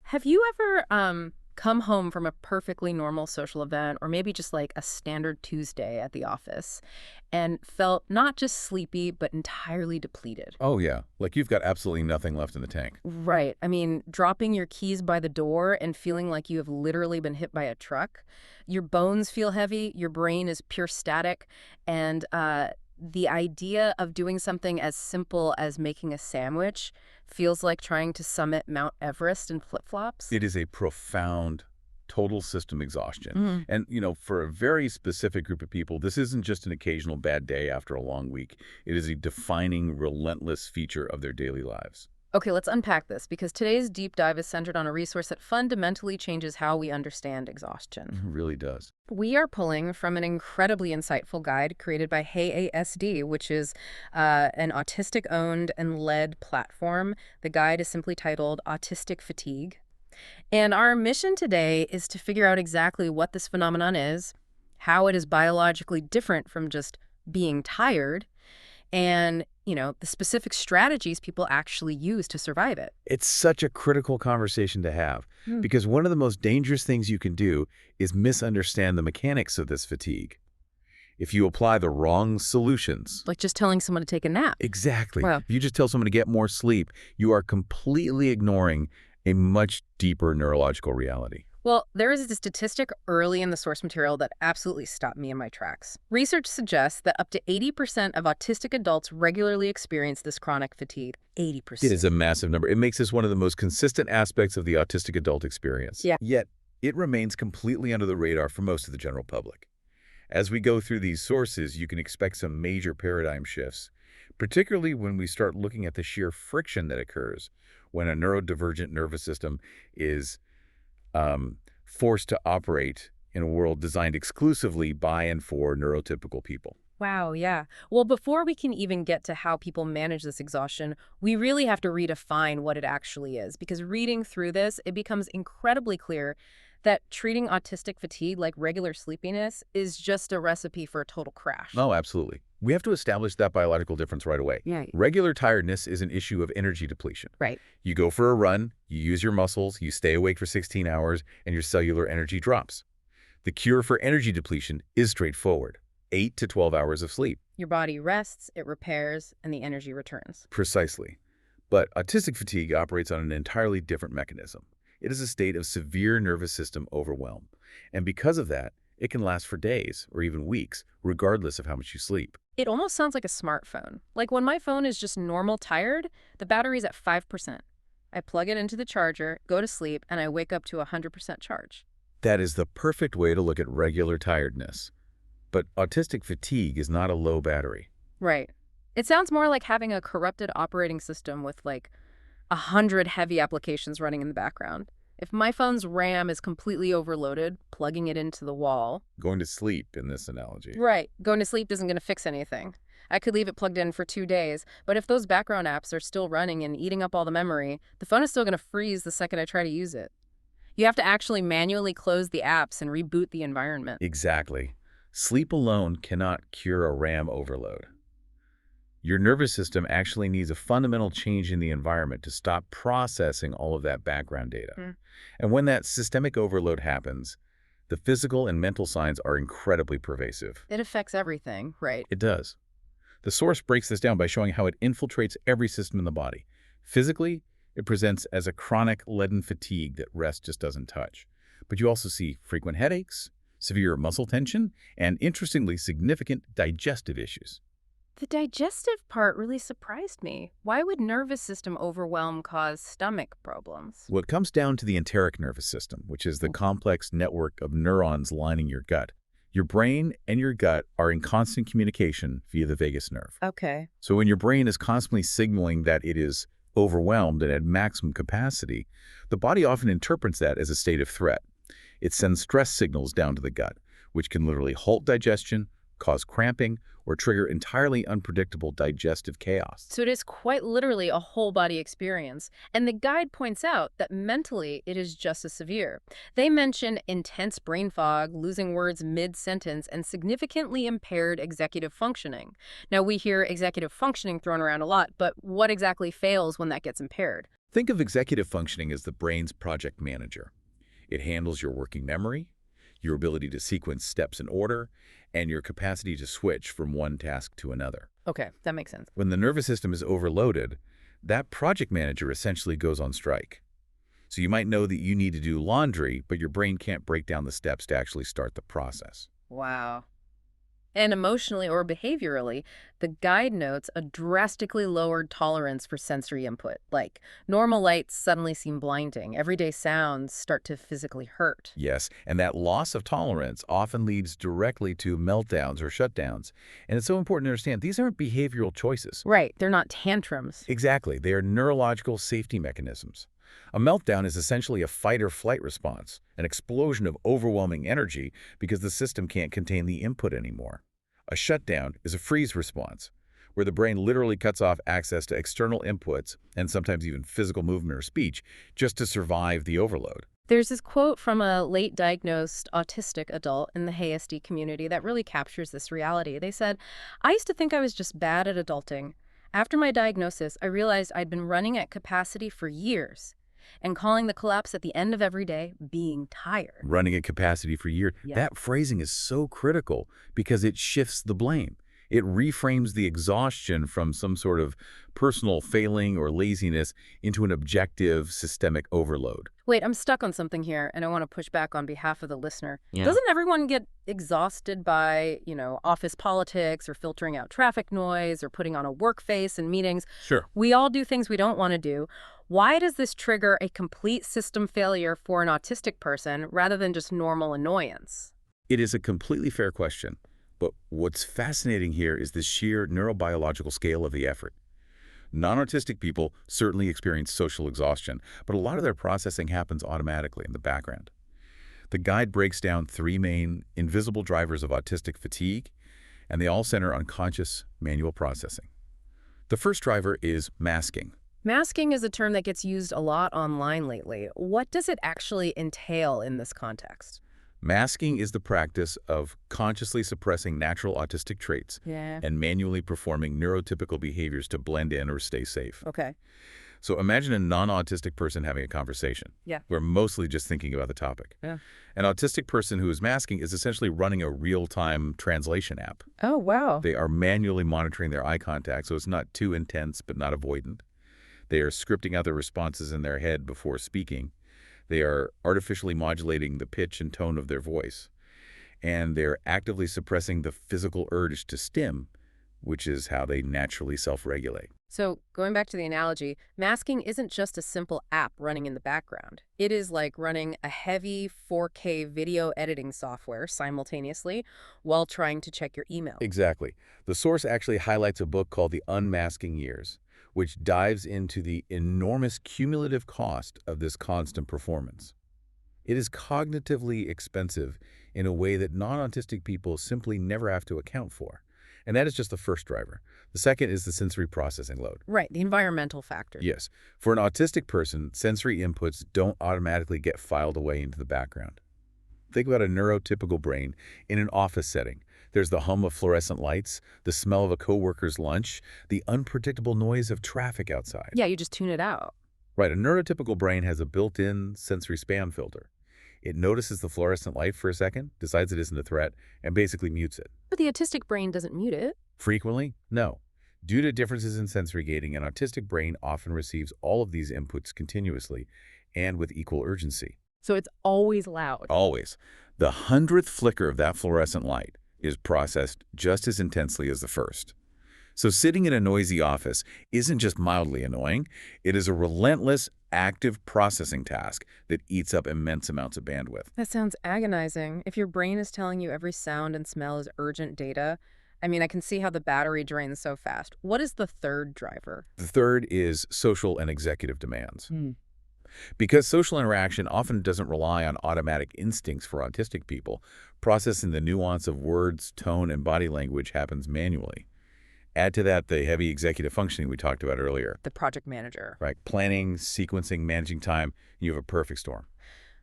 Have you ever come home from a perfectly normal social event or maybe just like a standard Tuesday at the office and felt not just sleepy but entirely depleted? Oh, yeah. Like you've got absolutely nothing left in the tank. Right. I mean, dropping your keys by the door and feeling like you have literally been hit by a truck. Your bones feel heavy, your brain is pure static, and the idea of doing something as simple as making a sandwich feels like trying to summit Mount Everest in flip-flops. It is a profound total system exhaustion. Mhm. And, for a very specific group of people, this isn't just an occasional bad day after a long week. It is a defining, relentless feature of their daily lives. Okay, let's unpack this because today's deep dive is centered on a resource that fundamentally changes how we understand exhaustion. It really does. We are pulling from an incredibly insightful guide created by Hey ASD, which is an autistic-owned and led platform. The guide is simply titled Autistic Fatigue. And our mission today is to figure out exactly what this phenomenon is, how it is biologically different from just being tired, and, the specific strategies people actually use to survive it. It's such a critical conversation to have Hmm. because one of the most dangerous things you can do is misunderstand the mechanics of this fatigue. If you apply the wrong solutions, Like just telling someone to take a nap. exactly. Well, If you just tell someone to get more sleep, you are completely ignoring a much deeper neurological reality. there is a statistic early in the source material that absolutely stopped me in my tracks. Research suggests that up to 80% of autistic adults regularly experience this chronic fatigue. It 80%. is a massive number. It makes this one of the most consistent aspects of the autistic adult experience. Yeah. Yet, it remains completely under the radar for most of the general public. As we go through these sources, you can expect some major paradigm shifts, particularly when we start looking at the sheer friction that occurs when a neurodivergent nervous system is forced to operate in a world designed exclusively by and for neurotypical people. Wow, yeah. Well, before we can even get to how people manage this exhaustion, we really have to redefine what it actually is. Because reading through this, it becomes incredibly clear that treating autistic fatigue like regular sleepiness is just a recipe for a total crash. Oh, absolutely. We have to establish that biological difference right away. Yeah. Regular tiredness is an issue of energy depletion. Right. You go for a run, you use your muscles, you stay awake for 16 hours, and your cellular energy drops. The cure for energy depletion is straightforward: 8 to 12 hours of sleep. Your body rests, it repairs, and the energy returns. Precisely. But autistic fatigue operates on an entirely different mechanism. It is a state of severe nervous system overwhelm. And because of that, it can last for days or even weeks, regardless of how much you sleep. It almost sounds like a smartphone. Like when my phone is just normal tired, the battery's at 5%. I plug it into the charger, go to sleep, and I wake up to 100% charge. That is the perfect way to look at regular tiredness. But autistic fatigue is not a low battery. Right. It sounds more like having a corrupted operating system with like 100 heavy applications running in the background. If my phone's RAM is completely overloaded, plugging it into the wall. Going to sleep in this analogy. Right. Going to sleep isn't going to fix anything. I could leave it plugged in for 2 days, but if those background apps are still running and eating up all the memory, the phone is still going to freeze the second I try to use it. You have to actually manually close the apps and reboot the environment. Exactly. Sleep alone cannot cure a RAM overload. Your nervous system actually needs a fundamental change in the environment to stop processing all of that background data. Hmm. And when that systemic overload happens, the physical and mental signs are incredibly pervasive. It affects everything, right? It does. The source breaks this down by showing how it infiltrates every system in the body. Physically, it presents as a chronic leaden fatigue that rest just doesn't touch. But you also see frequent headaches, severe muscle tension, and interestingly significant digestive issues. The digestive part really surprised me. Why would nervous system overwhelm cause stomach problems? Well, it comes down to the enteric nervous system, which is the complex network of neurons lining your gut. Your brain and your gut are in constant communication via the vagus nerve. Okay. So when your brain is constantly signaling that it is overwhelmed and at maximum capacity, the body often interprets that as a state of threat. It sends stress signals down to the gut, which can literally halt digestion, cause cramping, or trigger entirely unpredictable digestive chaos. So it is quite literally a whole body experience. And the guide points out that mentally it is just as severe. They mention intense brain fog, losing words mid-sentence, and significantly impaired executive functioning. Now, we hear executive functioning thrown around a lot, but what exactly fails when that gets impaired? Think of executive functioning as the brain's project manager. It handles your working memory, your ability to sequence steps in order, and your capacity to switch from one task to another. Okay, that makes sense. When the nervous system is overloaded, that project manager essentially goes on strike. So you might know that you need to do laundry, but your brain can't break down the steps to actually start the process. Wow. And emotionally or behaviorally, the guide notes a drastically lowered tolerance for sensory input. Like, normal lights suddenly seem blinding. Everyday sounds start to physically hurt. Yes, and that loss of tolerance often leads directly to meltdowns or shutdowns. And it's so important to understand these aren't behavioral choices. Right, they're not tantrums. Exactly, they are neurological safety mechanisms. A meltdown is essentially a fight-or-flight response, an explosion of overwhelming energy because the system can't contain the input anymore. A shutdown is a freeze response, where the brain literally cuts off access to external inputs and sometimes even physical movement or speech just to survive the overload. There's this quote from a late diagnosed autistic adult in the HASD community that really captures this reality. They said, "I used to think I was just bad at adulting. After my diagnosis, I realized I'd been running at capacity for years and calling the collapse at the end of every day being tired." Running at capacity for years, Yeah. that phrasing is so critical because it shifts the blame. It reframes the exhaustion from some sort of personal failing or laziness into an objective systemic overload. Wait, I'm stuck on something here, and I want to push back on behalf of the listener. Yeah. Doesn't everyone get exhausted by, office politics or filtering out traffic noise or putting on a work face in meetings? Sure. We all do things we don't want to do. Why does this trigger a complete system failure for an autistic person rather than just normal annoyance? It is a completely fair question, but what's fascinating here is the sheer neurobiological scale of the effort. Non-autistic people certainly experience social exhaustion, but a lot of their processing happens automatically in the background. The guide breaks down three main invisible drivers of autistic fatigue, and they all center on conscious manual processing. The first driver is masking. Masking is a term that gets used a lot online lately. What does it actually entail in this context? Masking is the practice of consciously suppressing natural autistic traits Yeah. and manually performing neurotypical behaviors to blend in or stay safe. Okay. So imagine a non-autistic person having a conversation. Yeah. We're mostly just thinking about the topic. Yeah. An autistic person who is masking is essentially running a real-time translation app. Oh, wow. They are manually monitoring their eye contact, so it's not too intense but not avoidant. They are scripting out their responses in their head before speaking. They are artificially modulating the pitch and tone of their voice. And they're actively suppressing the physical urge to stim, which is how they naturally self-regulate. So, going back to the analogy, masking isn't just a simple app running in the background. It is like running a heavy 4K video editing software simultaneously while trying to check your email. Exactly. The source actually highlights a book called The Unmasking Years, which dives into the enormous cumulative cost of this constant performance. It is cognitively expensive in a way that non-autistic people simply never have to account for. And that is just the first driver. The second is the sensory processing load. Right, the environmental factor. Yes, for an autistic person, sensory inputs don't automatically get filed away into the background. Think about a neurotypical brain in an office setting. There's the hum of fluorescent lights, the smell of a coworker's lunch, the unpredictable noise of traffic outside. Yeah, you just tune it out. Right, a neurotypical brain has a built-in sensory spam filter. It notices the fluorescent light for a second, decides it isn't a threat, and basically mutes it. But the autistic brain doesn't mute it. Frequently? No. Due to differences in sensory gating, an autistic brain often receives all of these inputs continuously and with equal urgency. So it's always loud. Always. The 100th flicker of that fluorescent light is processed just as intensely as the first. So sitting in a noisy office isn't just mildly annoying, it is a relentless, active processing task that eats up immense amounts of bandwidth. That sounds agonizing. If your brain is telling you every sound and smell is urgent data, I can see how the battery drains so fast. What is the third driver? The third is social and executive demands. Because social interaction often doesn't rely on automatic instincts for autistic people, processing the nuance of words, tone, and body language happens manually. Add to that the heavy executive functioning we talked about earlier. The project manager. Right? Planning, sequencing, managing time, you have a perfect storm.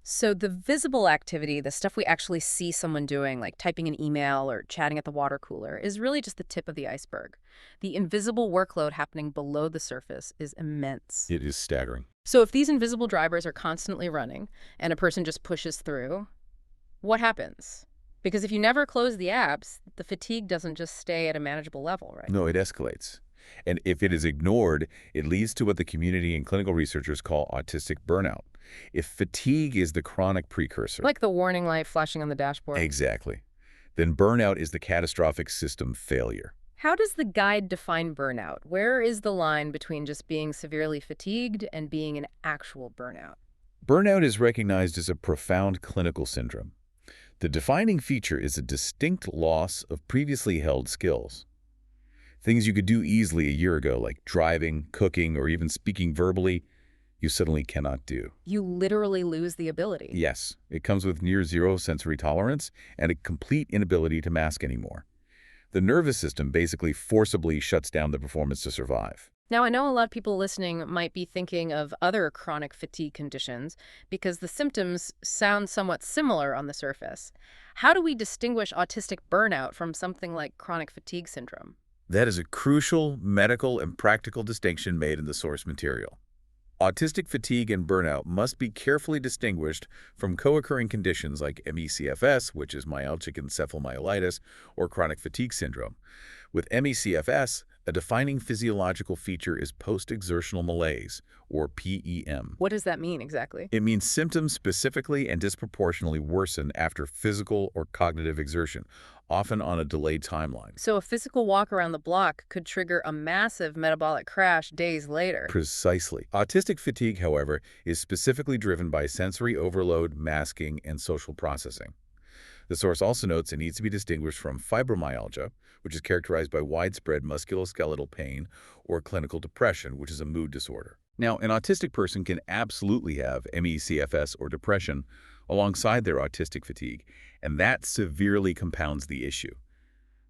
So the visible activity, the stuff we actually see someone doing, like typing an email or chatting at the water cooler, is really just the tip of the iceberg. The invisible workload happening below the surface is immense. It is staggering. So if these invisible drivers are constantly running and a person just pushes through, what happens? Because if you never close the apps, the fatigue doesn't just stay at a manageable level, right? No, it escalates. And if it is ignored, it leads to what the community and clinical researchers call autistic burnout. If fatigue is the chronic precursor, Like the warning light flashing on the dashboard. exactly, then burnout is the catastrophic system failure. How does the guide define burnout? Where is the line between just being severely fatigued and being an actual burnout? Burnout is recognized as a profound clinical syndrome. The defining feature is a distinct loss of previously held skills. Things you could do easily a year ago, like driving, cooking, or even speaking verbally, you suddenly cannot do. You literally lose the ability. Yes, it comes with near zero sensory tolerance and a complete inability to mask anymore. The nervous system basically forcibly shuts down the performance to survive. Now, I know a lot of people listening might be thinking of other chronic fatigue conditions because the symptoms sound somewhat similar on the surface. How do we distinguish autistic burnout from something like chronic fatigue syndrome? That is a crucial medical and practical distinction made in the source material. Autistic fatigue and burnout must be carefully distinguished from co-occurring conditions like MECFS, which is myalgic encephalomyelitis, or chronic fatigue syndrome. With MECFS, a defining physiological feature is post-exertional malaise, or PEM. What does that mean exactly? It means symptoms specifically and disproportionately worsen after physical or cognitive exertion, often on a delayed timeline. So a physical walk around the block could trigger a massive metabolic crash days later. Precisely. Autistic fatigue, however, is specifically driven by sensory overload, masking, and social processing. The source also notes it needs to be distinguished from fibromyalgia, which is characterized by widespread musculoskeletal pain, or clinical depression, which is a mood disorder. Now, an autistic person can absolutely have MECFS or depression alongside their autistic fatigue, and that severely compounds the issue.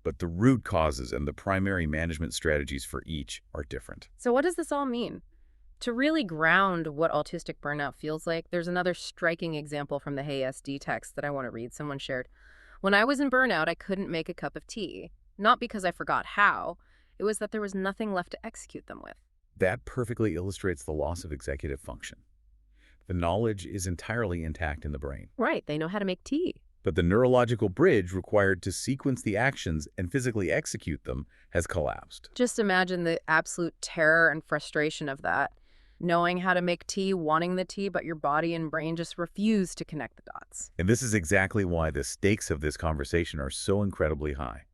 But the root causes and the primary management strategies for each are different. So what does this all mean? To really ground what autistic burnout feels like, there's another striking example from the Hey SD text that I want to read. Someone shared, "When I was in burnout, I couldn't make a cup of tea. Not because I forgot how. It was that there was nothing left to execute them with." That perfectly illustrates the loss of executive function. The knowledge is entirely intact in the brain, Right, they know how to make tea. but the neurological bridge required to sequence the actions and physically execute them has collapsed. Just imagine the absolute terror and frustration of that. Knowing how to make tea, wanting the tea, but your body and brain just refuse to connect the dots. And this is exactly why the stakes of this conversation are so incredibly high.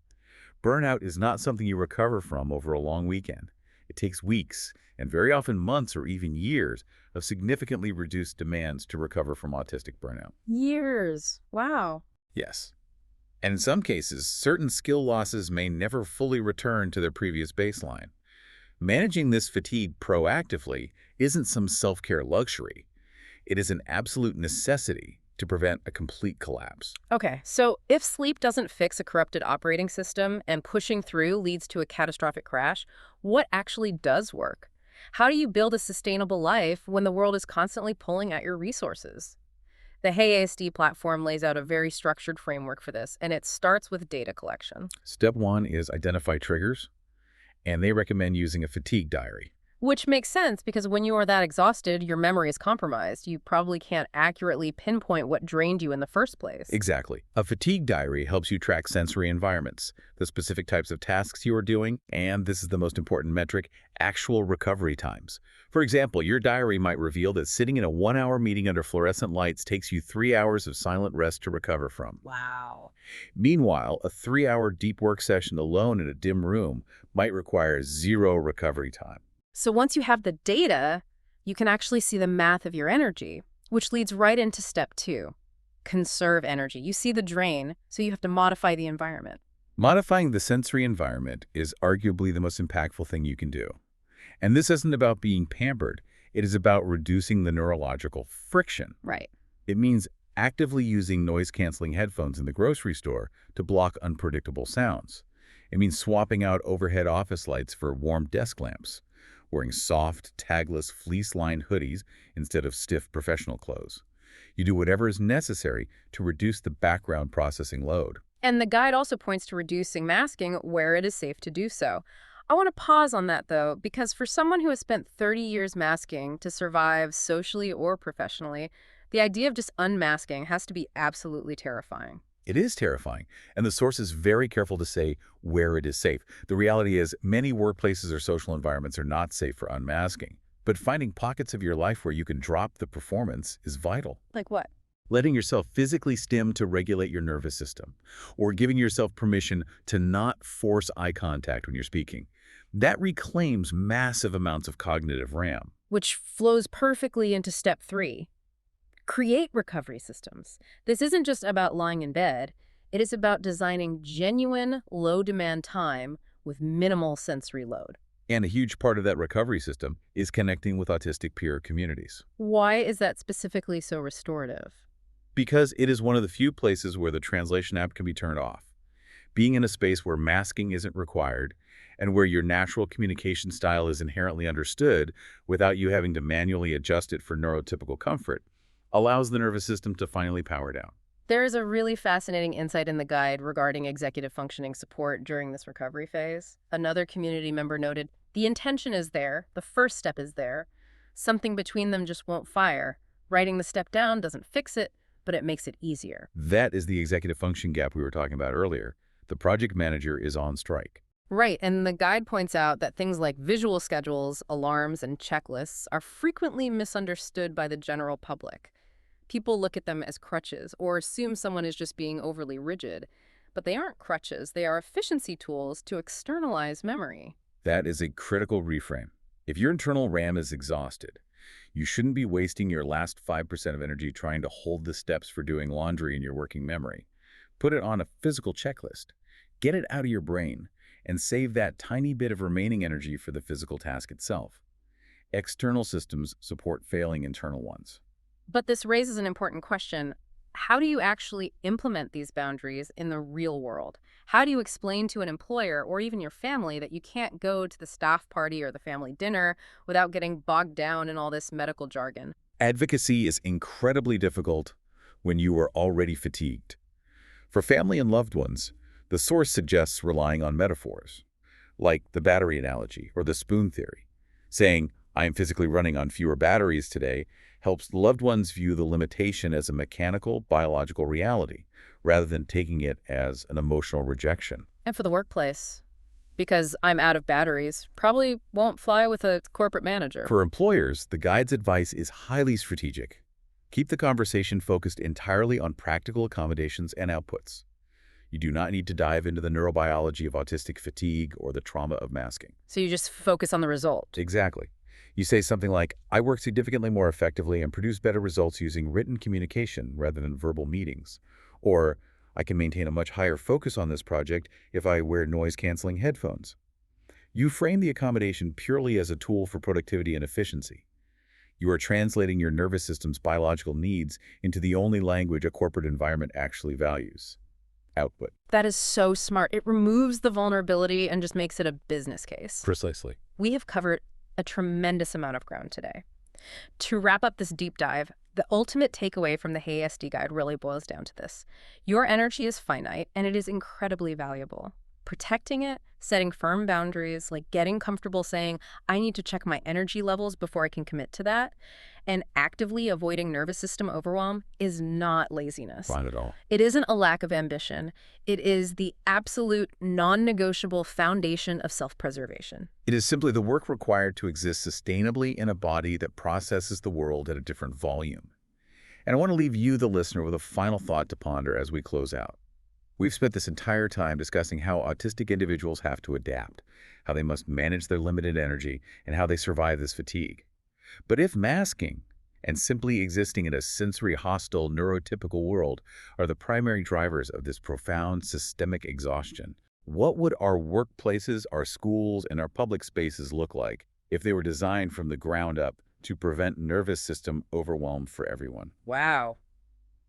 Burnout is not something you recover from over a long weekend. It takes weeks, and very often months or even years, of significantly reduced demands to recover from autistic burnout. Years. Wow. Yes. And in some cases, certain skill losses may never fully return to their previous baseline. Managing this fatigue proactively isn't some self-care luxury. It is an absolute necessity to prevent a complete collapse. Okay, so if sleep doesn't fix a corrupted operating system and pushing through leads to a catastrophic crash, what actually does work? How do you build a sustainable life when the world is constantly pulling at your resources? The Hey ASD platform lays out a very structured framework for this, and it starts with data collection. Step one is identify triggers, and they recommend using a fatigue diary. Which makes sense because when you are that exhausted, your memory is compromised. You probably can't accurately pinpoint what drained you in the first place. Exactly. A fatigue diary helps you track sensory environments, the specific types of tasks you are doing, and this is the most important metric, actual recovery times. For example, your diary might reveal that sitting in a 1-hour meeting under fluorescent lights takes you 3 hours of silent rest to recover from. Wow. Meanwhile, a 3-hour deep work session alone in a dim room might require 0 recovery time. So once you have the data, you can actually see the math of your energy, which leads right into step 2. Conserve energy. You see the drain, so you have to modify the environment. Modifying the sensory environment is arguably the most impactful thing you can do. And this isn't about being pampered. It is about reducing the neurological friction. Right. It means actively using noise-canceling headphones in the grocery store to block unpredictable sounds. It means swapping out overhead office lights for warm desk lamps, wearing soft, tagless, fleece-lined hoodies instead of stiff professional clothes. You do whatever is necessary to reduce the background processing load. And the guide also points to reducing masking where it is safe to do so. I want to pause on that though, because for someone who has spent 30 years masking to survive socially or professionally, the idea of just unmasking has to be absolutely terrifying. It is terrifying, and the source is very careful to say where it is safe. The reality is many workplaces or social environments are not safe for unmasking, but finding pockets of your life where you can drop the performance is vital. Like what? Letting yourself physically stim to regulate your nervous system, or giving yourself permission to not force eye contact when you're speaking. That reclaims massive amounts of cognitive RAM. Which flows perfectly into step three. Create recovery systems. This isn't just about lying in bed. It is about designing genuine, low-demand time with minimal sensory load. And a huge part of that recovery system is connecting with autistic peer communities. Why is that specifically so restorative? Because it is one of the few places where the translation app can be turned off. Being in a space where masking isn't required and where your natural communication style is inherently understood without you having to manually adjust it for neurotypical comfort allows the nervous system to finally power down. There is a really fascinating insight in the guide regarding executive functioning support during this recovery phase. Another community member noted, the intention is there, the first step is there. Something between them just won't fire. Writing the step down doesn't fix it, but it makes it easier. That is the executive function gap we were talking about earlier. The project manager is on strike. Right, and the guide points out that things like visual schedules, alarms, and checklists are frequently misunderstood by the general public. People look at them as crutches or assume someone is just being overly rigid. But they aren't crutches, they are efficiency tools to externalize memory. That is a critical reframe. If your internal RAM is exhausted, you shouldn't be wasting your last 5% of energy trying to hold the steps for doing laundry in your working memory. Put it on a physical checklist. Get it out of your brain and save that tiny bit of remaining energy for the physical task itself. External systems support failing internal ones. But this raises an important question. How do you actually implement these boundaries in the real world? How do you explain to an employer or even your family that you can't go to the staff party or the family dinner without getting bogged down in all this medical jargon? Advocacy is incredibly difficult when you are already fatigued. For family and loved ones, the source suggests relying on metaphors, like the battery analogy or the spoon theory. Saying, I am physically running on fewer batteries today, helps loved ones view the limitation as a mechanical, biological reality, rather than taking it as an emotional rejection. And for the workplace, because I'm out of batteries, probably won't fly with a corporate manager. For employers, the guide's advice is highly strategic. Keep the conversation focused entirely on practical accommodations and outputs. You do not need to dive into the neurobiology of autistic fatigue or the trauma of masking. So you just focus on the result. Exactly. You say something like, I work significantly more effectively and produce better results using written communication rather than verbal meetings. Or, I can maintain a much higher focus on this project if I wear noise-canceling headphones. You frame the accommodation purely as a tool for productivity and efficiency. You are translating your nervous system's biological needs into the only language a corporate environment actually values. Output. That is so smart. It removes the vulnerability and just makes it a business case. Precisely. We have covered a tremendous amount of ground today. To wrap up this deep dive, the ultimate takeaway from the Hey SD guide really boils down to this. Your energy is finite, and it is incredibly valuable. Protecting it, setting firm boundaries, like getting comfortable saying, I need to check my energy levels before I can commit to that, and actively avoiding nervous system overwhelm is not laziness. Not at all. It isn't a lack of ambition. It is the absolute non-negotiable foundation of self-preservation. It is simply the work required to exist sustainably in a body that processes the world at a different volume. And I want to leave you, the listener, with a final thought to ponder as we close out. We've spent this entire time discussing how autistic individuals have to adapt, how they must manage their limited energy, and how they survive this fatigue. But if masking and simply existing in a sensory-hostile, neurotypical world are the primary drivers of this profound systemic exhaustion, what would our workplaces, our schools, and our public spaces look like if they were designed from the ground up to prevent nervous system overwhelm for everyone? Wow.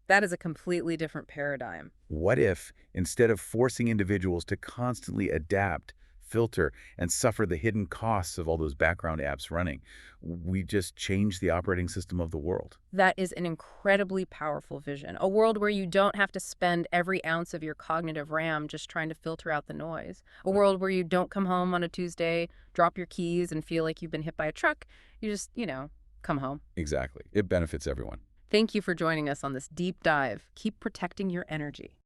That is a completely different paradigm. What if, instead of forcing individuals to constantly adapt, filter, and suffer the hidden costs of all those background apps running. We just change the operating system of the world. That is an incredibly powerful vision. A world where you don't have to spend every ounce of your cognitive RAM just trying to filter out the noise. A world where you don't come home on a Tuesday, drop your keys, and feel like you've been hit by a truck. You just, come home. Exactly. It benefits everyone. Thank you for joining us on this deep dive. Keep protecting your energy.